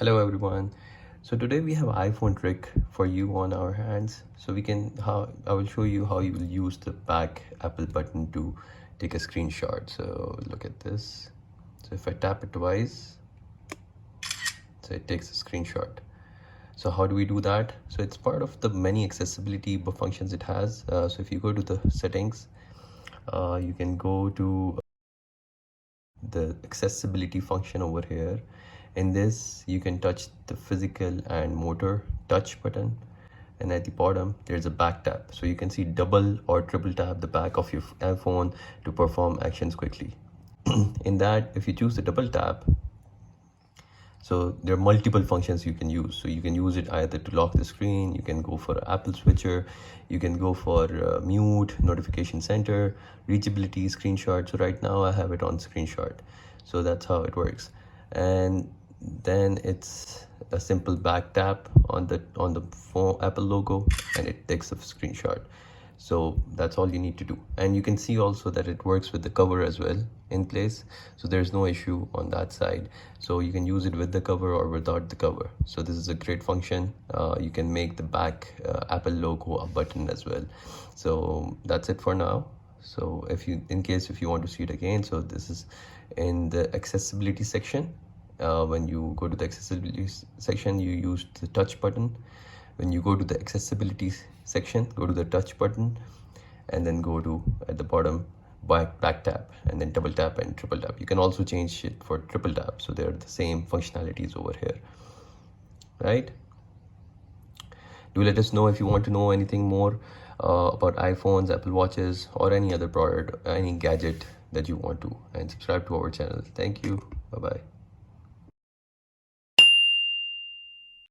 Hello everyone. So today we have iPhone trick for you on our hands. So I will show you how you will use the back Apple button to take a screenshot. So look at this. So if I tap it twice, so it takes a screenshot. So how do we do that? So it's part of the many accessibility functions it has. So if you go to the settings, you can go to the accessibility function over here. In this, you can touch the physical and motor touch button, and at the bottom there's a back tap, so you can see double or triple tap the back of your iPhone to perform actions quickly. In that, if you choose the double tap, so there are multiple functions you can use. So you can use it either to lock the screen, you can go for Apple switcher, you can go for mute, notification center, reachability, screenshot. So right now I have it on screenshot. So that's how it works. And then it's a simple back tap on the phone Apple logo, and it takes a screenshot. So that's all you need to do. And you can see also that it works with the cover as well in place, so there's no issue on that side. So you can use it with the cover or without the cover. So this is a great function. You can make the back Apple logo a button as well. So that's it for now. So if you want to see it again, so this is in the accessibility section. When you go to the accessibility section, you use the touch button. When you go to the accessibility section, go to the touch button, and then go to at the bottom back tap, and then double tap and triple tap. You can also change it for triple tap, so they're the same functionalities over here, right? Do let us know if you want to know anything more about iPhones, Apple Watches, or any other product, any gadget that you want to, and subscribe to our channel. Thank you. Bye bye.